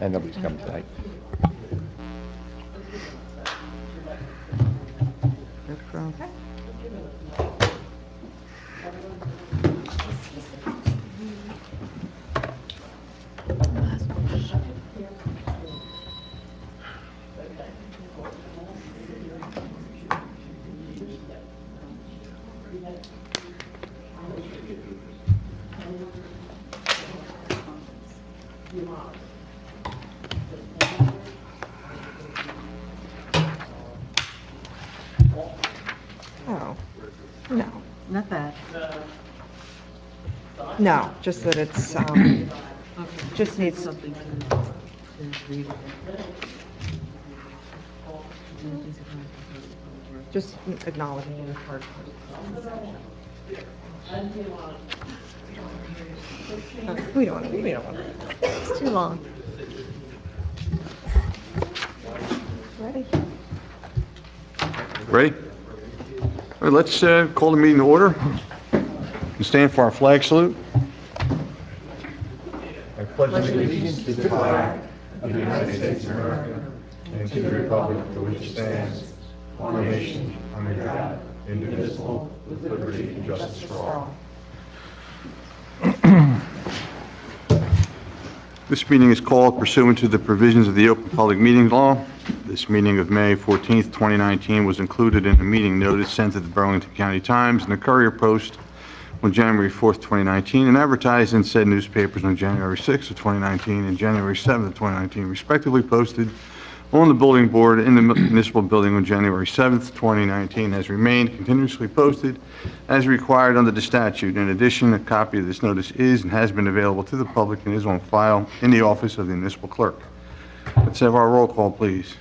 And nobody's coming tonight. Oh, no. Not bad. No, just that it's, just needs, Something to read. just acknowledging in the first. We don't want to. It's too long. Ready? Ready? All right, let's call the meeting to order. And stand for our flag salute. I pledge allegiance to the flag of the United States of America and to the republic for which it stands, one nation, under God, indivisible, with liberty and justice for all. This meeting is called pursuant to the provisions of the Open Public Meetings Law. This meeting of May 14th, 2019 was included in a meeting notice sent to the Burlington County Times and the Courier Post on January 4th, 2019, and advertised in said newspapers on January 6th of 2019 and January 7th of 2019, respectively posted on the bulletin board in the municipal building on January 7th, 2019, has remained continuously posted as required under the statute. In addition, a copy of this notice is and has been available to the public and is on file in the office of the municipal clerk. Let's have our roll call, please.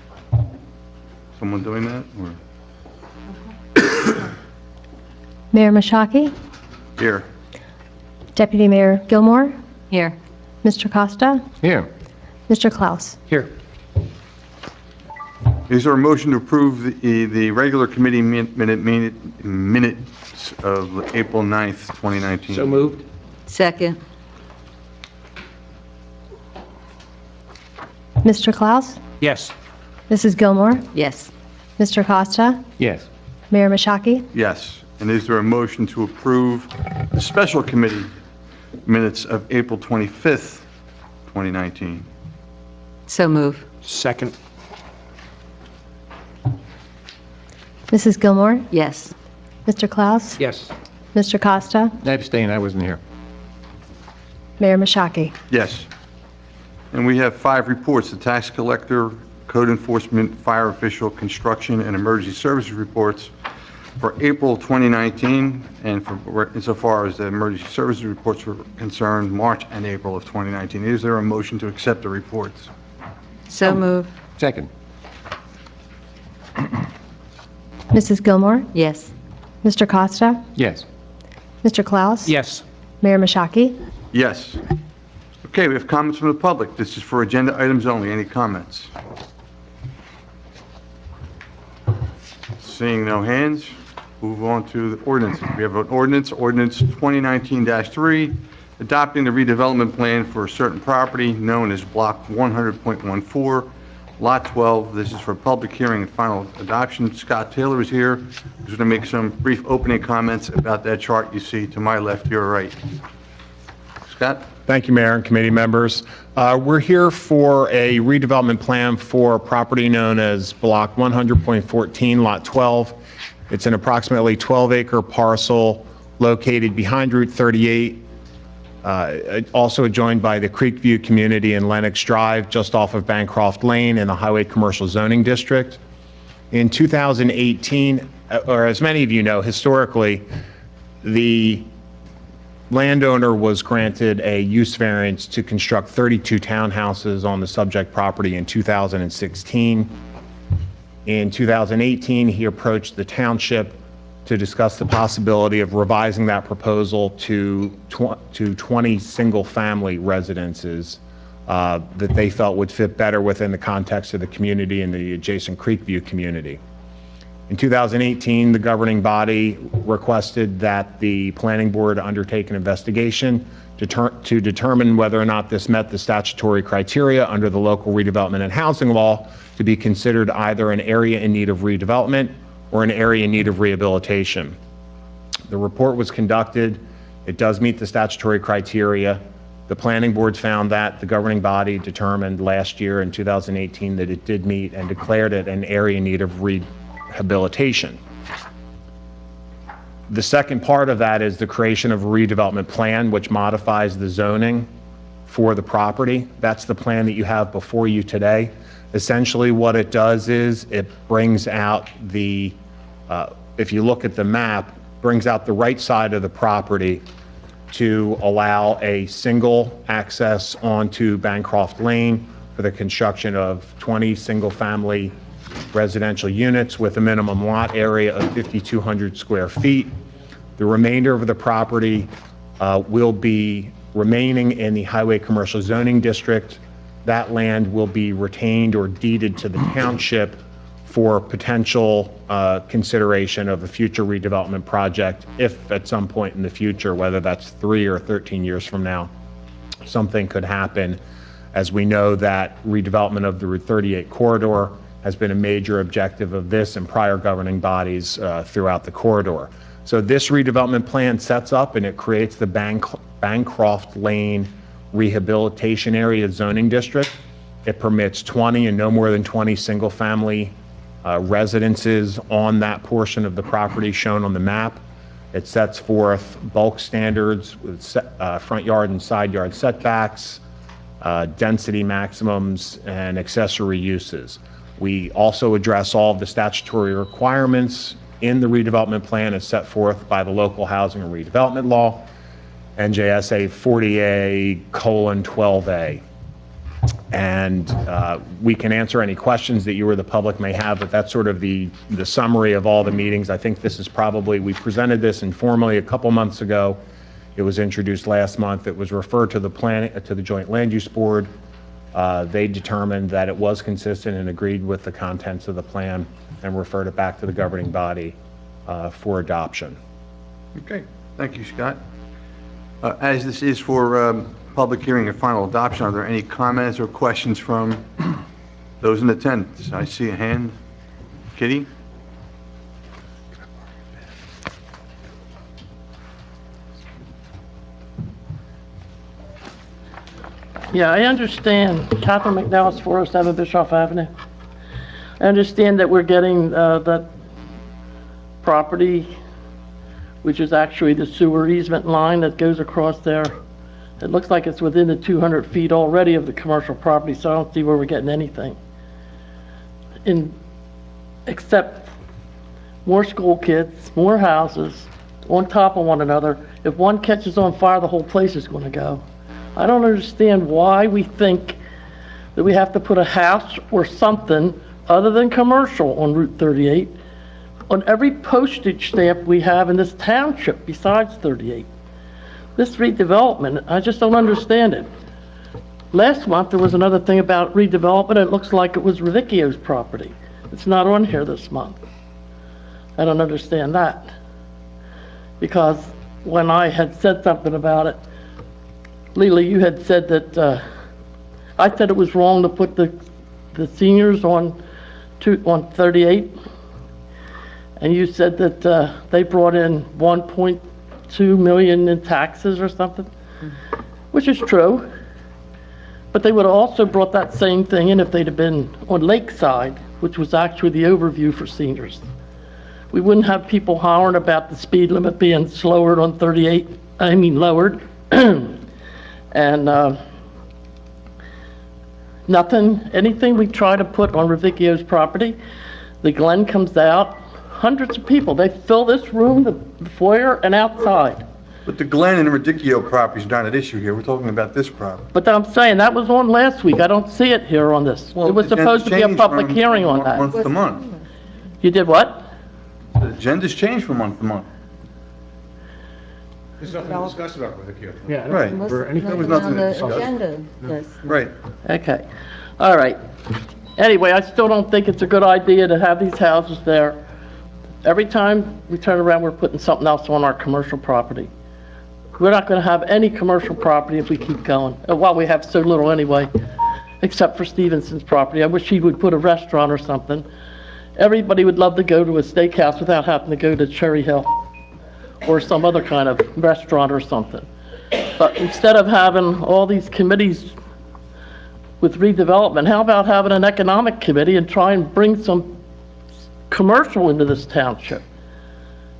Someone doing that? Or? Mayor Mashaki, Here. Deputy Mayor Gilmore, Here. Mr. Costa, Here. Mr. Klaus. Here. Is there a motion to approve the regular committee minutes of April 9th, 2019? So moved. Second. Mr. Klaus, Yes. Mrs. Gilmore, Yes. Mr. Costa, Yes. Mayor Mashaki. Yes. And is there a motion to approve the special committee minutes of April 25th, 2019? So move. Second. Mrs. Gilmore, Yes. Mr. Klaus, Yes. Mr. Costa, I abstain. I wasn't here. Mayor Mashaki. Yes. And we have 5 reports: the tax collector, code enforcement, fire official, construction, and emergency services reports for April 2019, and for insofar as the emergency services reports were concerned, March and April of 2019. Is there a motion to accept the reports? So move. Second. Mrs. Gilmore, Yes. Mr. Costa, Yes. Mr. Klaus. Yes. Mayor Mashaki. Yes. Okay, we have comments from the public. This is for agenda items only. Any comments? Seeing no hands, move on to the ordinances. We have an ordinance 2019-3, adopting the redevelopment plan for a certain property known as Block 100.14, Lot 12. This is for public hearing and final adoption. Scott Taylor is here. He's going to make some brief opening comments about that chart you see to my left, your right. Scott? Thank you, Mayor and committee members. We're here for a redevelopment plan for a property known as Block 100.14, Lot 12. It's an approximately 12-acre parcel located behind Route 38, also adjoined by the Creekview community in Lenox Drive, just off of Bancroft Lane in the Highway Commercial Zoning District. In 2018, or as many of you know, historically, the landowner was granted a use variance to construct 32 townhouses on the subject property in 2016. In 2018, he approached the township to discuss the possibility of revising that proposal to 20 single-family residences that they felt would fit better within the context of the community and the adjacent Creekview community. In 2018, the governing body requested that the planning board undertake an investigation to determine whether or not this met the statutory criteria under the local redevelopment and housing law to be considered either an area in need of redevelopment or an area in need of rehabilitation. The report was conducted. It does meet the statutory criteria. The planning board found that. The governing body determined last year in 2018 that it did meet and declared it an area in need of rehabilitation. The second part of that is the creation of a redevelopment plan, which modifies the zoning for the property. That's the plan that you have before you today. Essentially what it does is it brings out the, if you look at the map, brings out the right side of the property to allow a single access onto Bancroft Lane for the construction of 20 single-family residential units with a minimum lot area of 5,200 square feet. The remainder of the property will be remaining in the Highway Commercial Zoning District. That land will be retained or deeded to the township for potential consideration of a future redevelopment project if at some point in the future, whether that's 3 or 13 years from now, something could happen. As we know that redevelopment of the Route 38 corridor has been a major objective of this and prior governing bodies throughout the corridor. So this redevelopment plan sets up and it creates the Bancroft Lane Rehabilitation Area Zoning District. It permits 20 and no more than 20 single-family residences on that portion of the property shown on the map. It sets forth bulk standards with front yard and side yard setbacks, density maximums, and accessory uses. We also address all of the statutory requirements in the redevelopment plan as set forth by the local housing and redevelopment law, NJSA 40A:12A. And we can answer any questions that you or the public may have, but that's sort of the summary of all the meetings. I think this is probably, we presented this informally a couple months ago. It was introduced last month. It was referred to the to the Joint Land Use Board. They determined that it was consistent and agreed with the contents of the plan and referred it back to the governing body for adoption. Okay, thank you, Scott. As this is for public hearing and final adoption, are there any comments or questions from those in attendance? I see a hand. Kitty? Yeah, I understand. Catherine McNallis, 407 Bischoff Avenue. I understand that we're getting that property, which is actually the sewer easement line that goes across there. It looks like it's within the 200 feet already of the commercial property, so I don't see where we're getting anything. Except more school kids, more houses on top of one another. If one catches on fire, the whole place is going to go. I don't understand why we think that we have to put a house or something other than commercial on Route 38 on every postage stamp we have in this township besides 38. This redevelopment, I just don't understand it. Last month there was another thing about redevelopment. It looks like it was Revicchio's property. It's not on here this month. I don't understand that. Because when I had said something about it, Leila, you had said that, I said it was wrong to put the seniors on 38. And you said that they brought in 1.2 million in taxes or something, which is true. But they would have also brought that same thing in if they'd have been on Lakeside, which was actually the overview for seniors. We wouldn't have people hollering about the speed limit being lowered on 38, lowered. And nothing, anything we try to put on Revicchio's property, the Glen comes out, hundreds of people, they fill this room, the foyer, and outside. But the Glen and Radicchio property is not at issue here. We're talking about this property. But I'm saying, that was on last week, I don't see it here on this. It was supposed to be a public hearing on that. Month to month. You did what? The agenda's changed from month to month. There's nothing to discuss about with the queue. Yeah. Right. For anything- There was nothing to discuss. Agenda list. Right. Okay, all right. Anyway, I still don't think it's a good idea to have these houses there Every time we turn around, we're putting something else on our commercial property. We're not going to have any commercial property if we keep going. Well, we have so little anyway, except for Stevenson's property. I wish he would put a restaurant or something. Everybody would love to go to a steakhouse without having to go to Cherry Hill or some other kind of restaurant or something. But instead of having all these committees with redevelopment, how about having an economic committee and try and bring some commercial into this township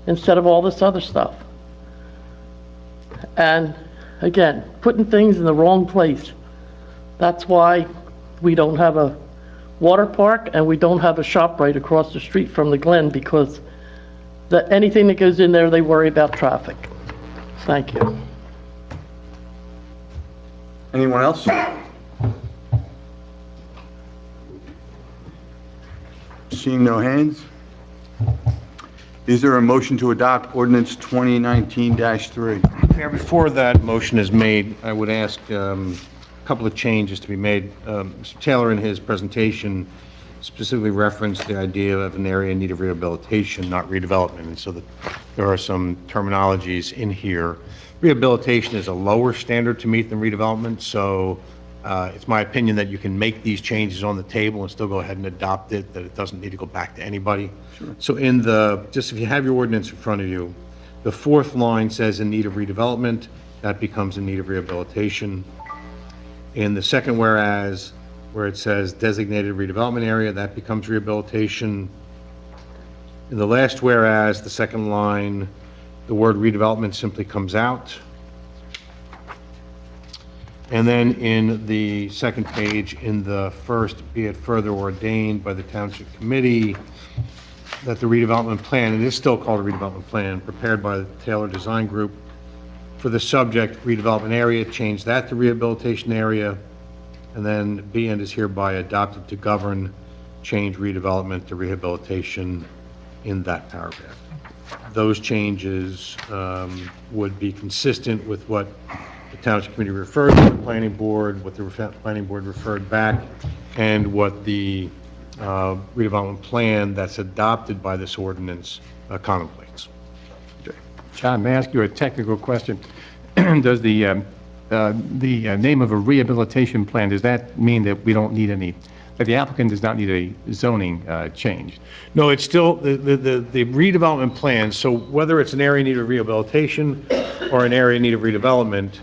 instead of all this other stuff? And again, putting things in the wrong place. That's why we don't have a water park and we don't have a shop right across the street from the Glen, because anything that goes in there, they worry about traffic. Thank you. Anyone else? Seeing no hands. Is there a motion to adopt ordinance 2019-3? Mayor, before that motion is made, I would ask a couple of changes to be made. Mr. Taylor, in his presentation, specifically referenced the idea of an area in need of rehabilitation, not redevelopment, and so that there are some terminologies in here. Rehabilitation is a lower standard to meet than redevelopment, so it's my opinion that you can make these changes on the table and still go ahead and adopt it, that it doesn't need to go back to anybody. Sure. So just if you have your ordinance in front of you, the fourth line says in need of redevelopment, that becomes in need of rehabilitation. In the second whereas, where it says designated redevelopment area, that becomes rehabilitation. In the last whereas, the second line, the word redevelopment simply comes out. And then in the second page, in the first, be it further ordained by the Township Committee that the redevelopment plan, it is still called a redevelopment plan, prepared by the Taylor Design Group for the subject redevelopment area, change that to rehabilitation area, and then B and is hereby adopted to govern, change redevelopment to rehabilitation in that paragraph. Those changes would be consistent with what the Township Committee referred to the Planning Board, what the Planning Board referred back, and what the redevelopment plan that's adopted by this ordinance contemplates. John, may I ask you a technical question? Does the name of a rehabilitation plan, does that mean that we don't need any, that the applicant does not need a zoning change? No, it's still the redevelopment plan, so whether it's an area in need of rehabilitation or an area in need of redevelopment,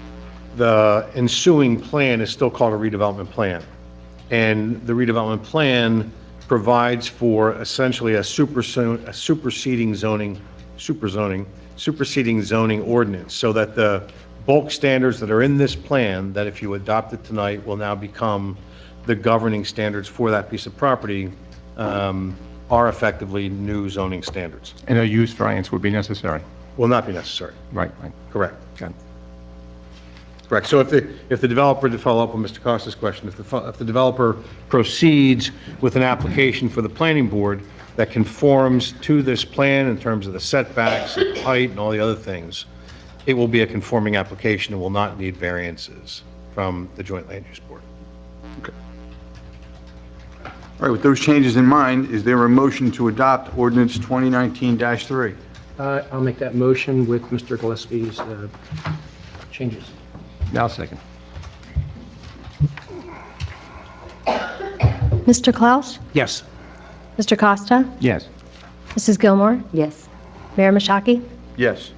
the ensuing plan is still called a redevelopment plan. And the redevelopment plan provides for essentially a superseding zoning ordinance, so that the bulk standards that are in this plan, that if you adopt it tonight, will now become the governing standards for that piece of property, are effectively new zoning standards. And a use variance would be necessary? Will not be necessary. Right. Correct. Got it. Correct. So if the developer, to follow up on Mr. Costa's question, if the developer proceeds with an application for the planning board that conforms to this plan in terms of the setbacks, and height, and all the other things, it will be a conforming application and will not need variances from the Joint Land Use Board. Okay. All right, with those changes in mind, is there a motion to adopt ordinance 2019-3? I'll make that motion with Mr. Gillespie's changes. Now second. Mr. Klaus? Yes. Mr. Costa? Yes. Mrs. Gilmore? Yes. Mayor Mashaki? Yes.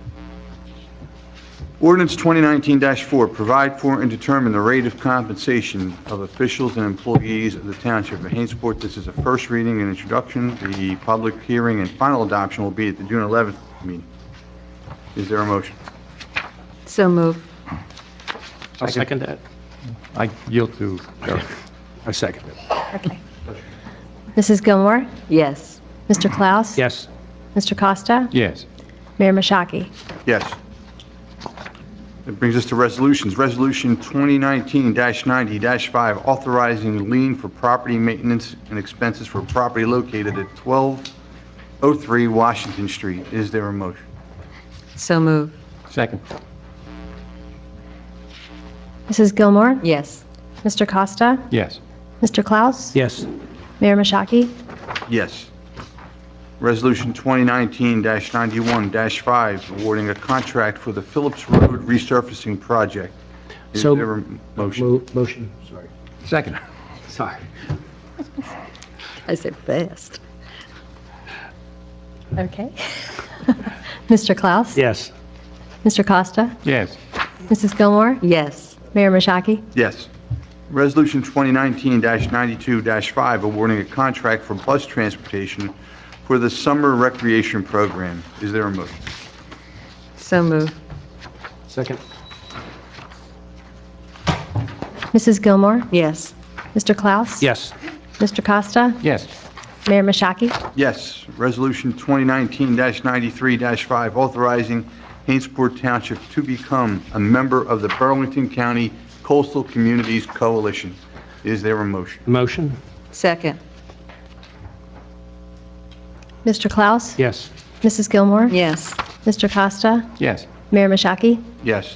Ordinance 2019-4, provide for and determine the rate of compensation of officials and employees of the Township of Hainesport. This is a first reading and introduction. The public hearing and final adoption will be at the June 11th meeting. Is there a motion? So move. I'll second that. I yield to Joe. I second it. Okay. Mrs. Gilmore? Yes. Mr. Klaus? Yes. Mr. Costa? Yes. Mayor Mashaki? Yes. That brings us to resolutions. Resolution 2019-90-5, authorizing lien for property maintenance and expenses for property located at 1203 Washington Street. Is there a motion? So move. Second. Mrs. Gilmore? Yes. Mr. Costa? Yes. Mr. Klaus? Yes. Mayor Mashaki? Yes. Resolution 2019-91-5, awarding a contract for the Phillips Road resurfacing project. Is So- there a motion? Motion, sorry. Second. Sorry. I said fast. Okay. Mr. Klaus? Yes. Mr. Costa? Yes. Mrs. Gilmore? Yes. Mayor Mashaki? Yes. Resolution 2019-92-5, awarding a contract for bus transportation for the summer recreation program. Is there a motion? So moved. Second. Mrs. Gilmore? Yes. Mr. Klaus? Yes. Mr. Costa? Yes. Mayor Mashaki? Yes. Resolution 2019-93-5, authorizing Hainesport Township to become a member of the Burlington County Coastal Communities Coalition. Is there a motion? Motion? Second. Mr. Klaus? Yes. Mrs. Gilmore? Yes. Mr. Costa? Yes. Mayor Mashaki? Yes.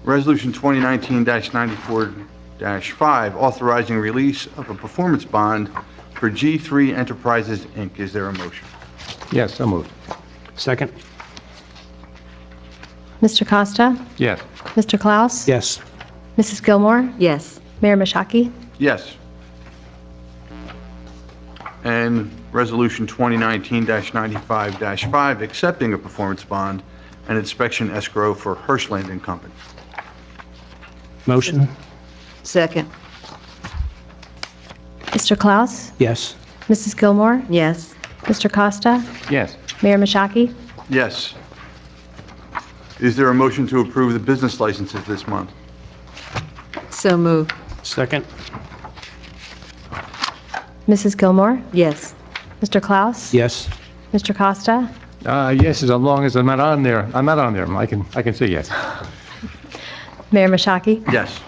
Resolution 2019-94-5, authorizing release of a performance bond for G3 Enterprises, Inc. Is there a motion? Yes, so moved. Second. Mr. Costa? Yes. Mr. Klaus? Yes. Mrs. Gilmore? Yes. Mayor Mashaki? Yes. And Resolution 2019-95-5, accepting a performance bond and inspection escrow for Hirschland and Company. Motion? Second. Mr. Klaus? Yes. Mrs. Gilmore? Yes. Mr. Costa? Yes. Mayor Mashaki? Yes. Is there a motion to approve the business licenses this month? So moved. Second. Mrs. Gilmore? Yes. Mr. Klaus? Yes. Mr. Costa? Yes, as long as I'm not on there. I'm not on there. I can say yes. Mayor Mashaki? Yes.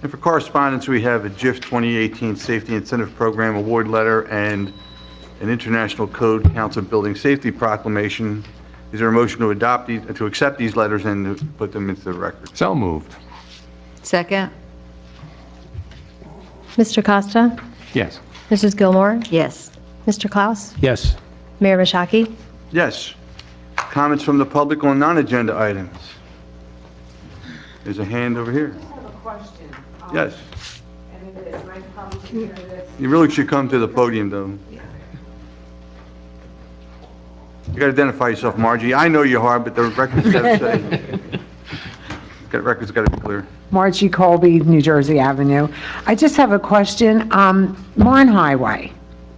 And for correspondence, we have a GIF 2018 Safety Incentive Program Award Letter and an International Code Council Building Safety Proclamation. Is there a motion to to accept these letters and to put them into the record? So moved. Second. Mr. Costa? Yes. Mrs. Gilmore? Yes. Mr. Klaus? Yes. Mayor Mashaki? Yes. Comments from the public on non-agenda items? There's a hand over here. I have a question. Yes. And it is, and I probably can hear this. You really should come to the podium, though. You got to identify yourself, Margie. I know you are, but the record's got to say. Record's got to be clear. Margie Colby, New Jersey Avenue. I just have a question. Marne Highway,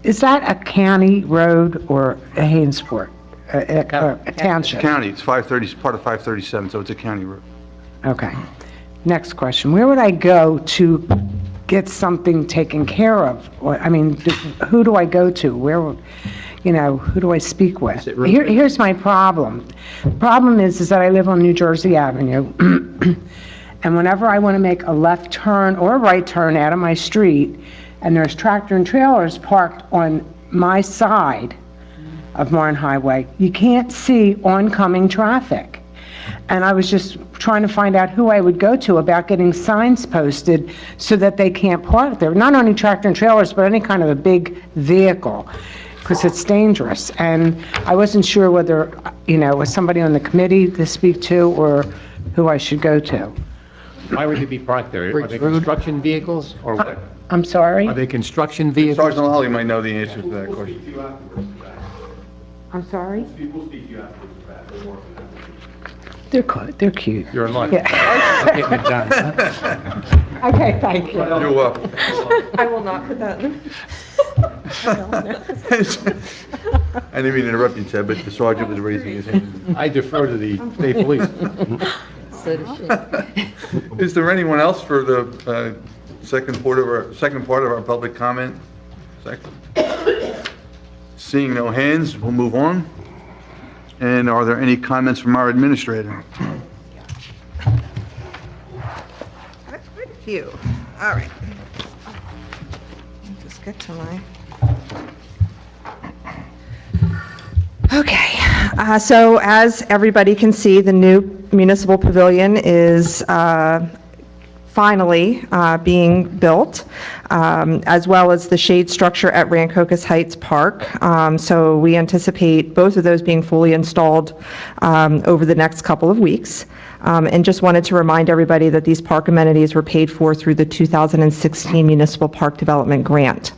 is that a county road or a Hainesport? A township? County, it's 530, part of 537, so it's a county road. Okay. Next question. Where would I go to get something taken care of? I mean, who do I go to? Who do I speak with? Is it road- Here's my problem. The problem is that I live on New Jersey Avenue, and whenever I want to make a left turn or a right turn out of my street, and there's tractor and trailers parked on my side of Marne Highway, you can't see oncoming traffic. And I was just trying to find out who I would go to about getting signs posted so that they can't park there. Not only tractor and trailers, but any kind of a big vehicle, because it's dangerous. And I wasn't sure whether, was somebody on the committee to speak to or who I should go to. Why would they be parked there? Are they construction vehicles or what? I'm sorry? Are they construction vehicles? Sergeant Holly might know the answer to that question. I'm sorry? They're good, they're cute. You're in luck. Yeah. Getting it done. Okay, thank you. You're welcome. I will not put that in. I didn't mean to interrupt you, Ted, but the sergeant was raising his hand. I defer to the state police. So does she. Is there anyone else for the second part of our public comment section? Seeing no hands, we'll move on. And are there any comments from our administrator? Quite a few. All right. Just get to my... Okay, so as everybody can see, the new municipal pavilion is finally being built, as well as the shade structure at Rancocas Heights Park. So we anticipate both of those being fully installed over the next couple of weeks. And just wanted to remind everybody that these park amenities were paid for through the 2016 Municipal Park Development Grant.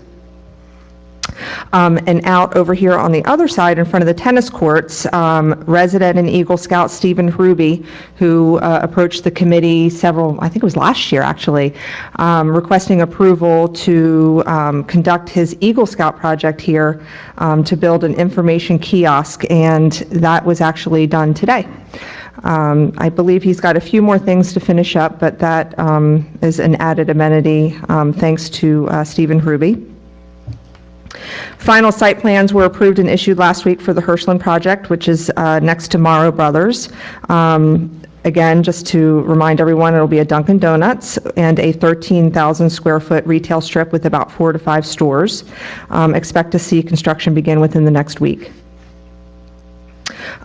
And out over here on the other side in front of the tennis courts, resident and Eagle Scout Stephen Ruby, who approached the committee I think it was last year actually, requesting approval to conduct his Eagle Scout project here to build an information kiosk, and that was actually done today. I believe he's got a few more things to finish up, but that is an added amenity thanks to Stephen Ruby. Final site plans were approved and issued last week for the Hirschland project, which is next to Morrow Brothers. Again, just to remind everyone, it'll be a Dunkin' Donuts and a 13,000 square foot retail strip with about 4 to 5 stores. Expect to see construction begin within the next week.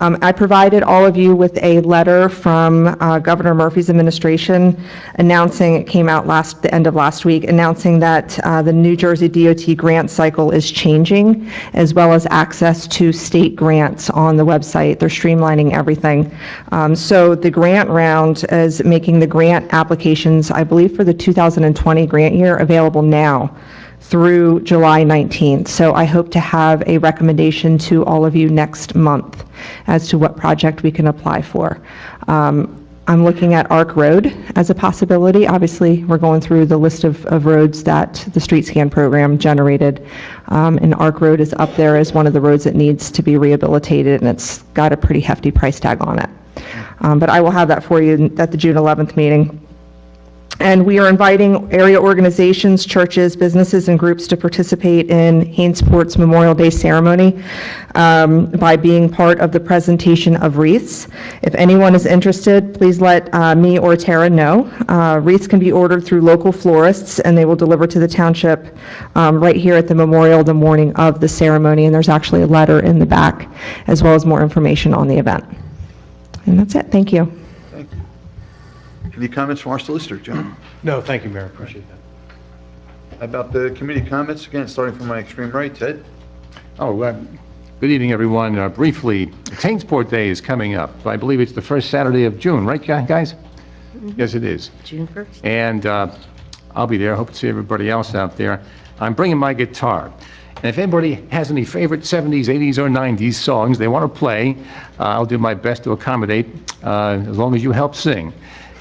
I provided all of you with a letter from Governor Murphy's administration announcing, it came out the end of last week, announcing that the New Jersey DOT grant cycle is changing, as well as access to state grants on the website. They're streamlining everything. So the grant round is making the grant applications, I believe, for the 2020 grant year available now through July 19th. So I hope to have a recommendation to all of you next month as to what project we can apply for. I'm looking at Arc Road as a possibility. Obviously, we're going through the list of roads that the street scan program generated, and Arc Road is up there as one of the roads that needs to be rehabilitated, and it's got a pretty hefty price tag on it. But I will have that for you at the June 11th meeting. And we are inviting area organizations, churches, businesses, and groups to participate in Hainesport's Memorial Day ceremony by being part of the presentation of wreaths. If anyone is interested, please let me or Tara know. Wreaths can be ordered through local florists, and they will deliver to the township right here at the memorial the morning of the ceremony. And there's actually a letter in the back, as well as more information on the event. And that's it. Thank you. Thank you. Any comments from our solicitor, John? No, thank you, Mayor. Appreciate that. How about the committee comments? Again, starting from my extreme right, Ted? Good evening, everyone. Briefly, Hainesport Day is coming up. I believe it's the first Saturday of June, right, guys? Yes, it is. June 1st. And I'll be there. Hope to see everybody else out there. I'm bringing my guitar. And if anybody has any favorite 70s, 80s, or 90s songs they want to play, I'll do my best to accommodate as long as you help sing.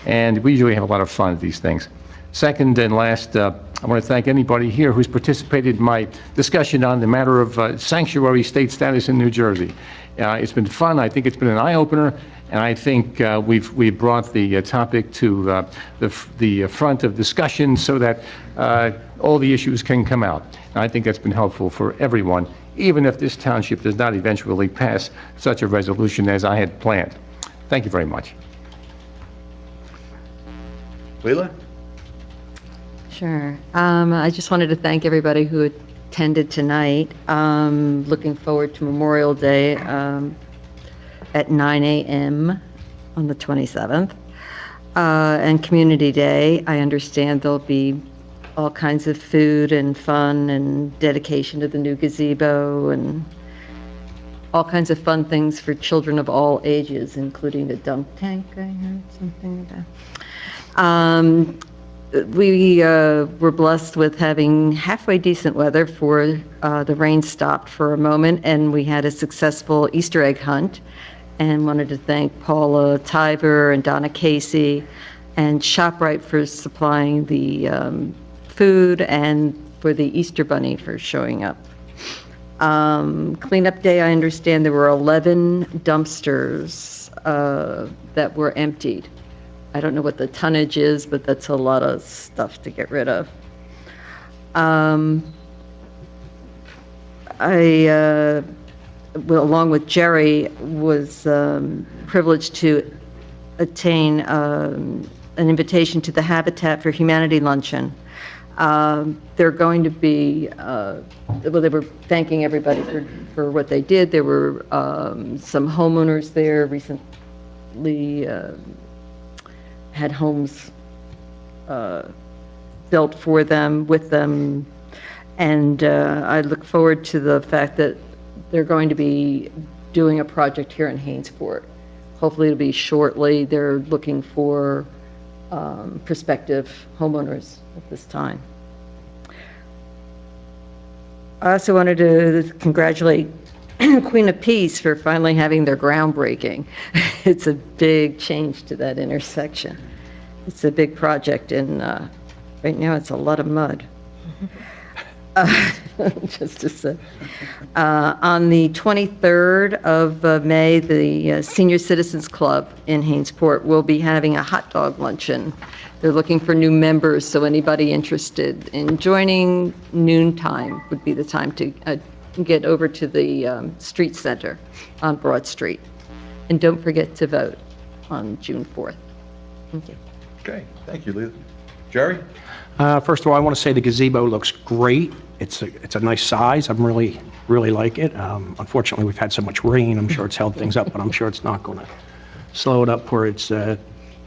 And we usually have a lot of fun at these things. Second and last, I want to thank anybody here who's participated in my discussion on the matter of sanctuary state status in New Jersey. It's been fun. I think it's been an eye-opener, and I think we've brought the topic to the front of discussion so that all the issues can come out. And I think that's been helpful for everyone, even if this township does not eventually pass such a resolution as I had planned. Thank you very much. Leila? Sure. I just wanted to thank everybody who attended tonight. Looking forward to Memorial Day at 9 a.m. on the 27th. And Community Day, I understand there'll be all kinds of food and fun and dedication to the new gazebo and all kinds of fun things for children of all ages, including the dunk tank, I heard something like that. We were blessed with having halfway decent weather for the rain stopped for a moment, and we had a successful Easter egg hunt, and wanted to thank Paula Tiber and Donna Casey and ShopRite for supplying the food, and for the Easter Bunny for showing up. Cleanup day, I understand there were 11 dumpsters that were emptied. I don't know what the tonnage is, but that's a lot of stuff to get rid of. Along with Jerry, was privileged to attain an invitation to the Habitat for Humanity luncheon. They're going to be, they were thanking everybody for what they did. There were some homeowners there recently had homes built for them, with them, and I look forward to the fact that they're going to be doing a project here in Hainesport. Hopefully it'll be shortly. They're looking for prospective homeowners at this time. I also wanted to congratulate Queen of Peace for finally having their groundbreaking. It's a big change to that intersection. It's a big project, and right now it's a lot of mud. Just to say. On the 23rd of May, the Senior Citizens Club in Hainesport will be having a hot dog luncheon. They're looking for new members, so anybody interested in joining, noontime would be the time to get over to the street center on Broad Street. And don't forget to vote on June 4th. Thank you. Okay, thank you, Leah. Jerry? First of all, I want to say the gazebo looks great. It's a nice size. I really like it. Unfortunately, we've had so much rain. I'm sure it's held things up, but I'm sure it's not going to slow it up where it's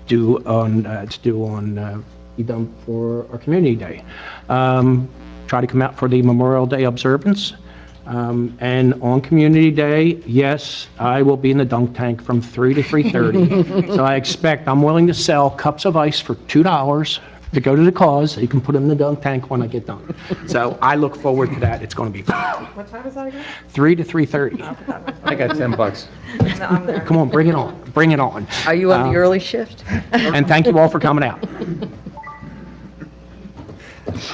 due on be done for our community day. Try to come out for the Memorial Day observance. And on Community Day, yes, I will be in the dunk tank from 3 to 3:30. So I'm willing to sell cups of ice for $2 to go to the cause. You can put them in the dunk tank when I get done. So I look forward to that. It's going to be fun. What time is that again? 3 to 3:30. I got $10. I'm there. Come on, bring it on. Bring it on. Are you on the early shift? And thank you all for coming out.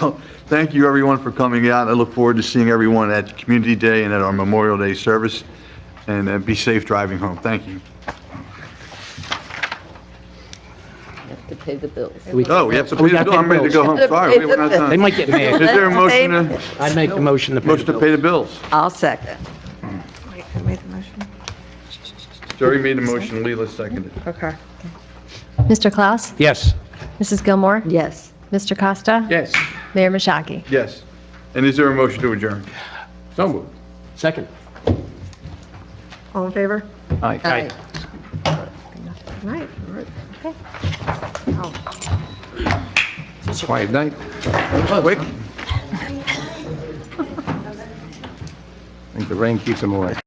Well, thank you, everyone, for coming out. I look forward to seeing everyone at Community Day and at our Memorial Day service. And be safe driving home. Thank you. To pay the bills. Oh, we have to We pay the gotta bill. pay I'm ready to go home. bills. Sorry, we're not They done. might get Is mad. there a motion to, I'd make the motion to pay motion to pay the bills? I'll second. Wait, who made the motion? Jerry made the motion, Leela seconded. Okay. Mr. Klaus? Yes. Mrs. Gilmore? Yes. Mr. Costa? Yes, Mayor Mashaki? Yes. And is there a motion to adjourn? so moved. Second. All in favor? Aye. Aye. Right. Quiet night. Quick. I think the rain keeps them away.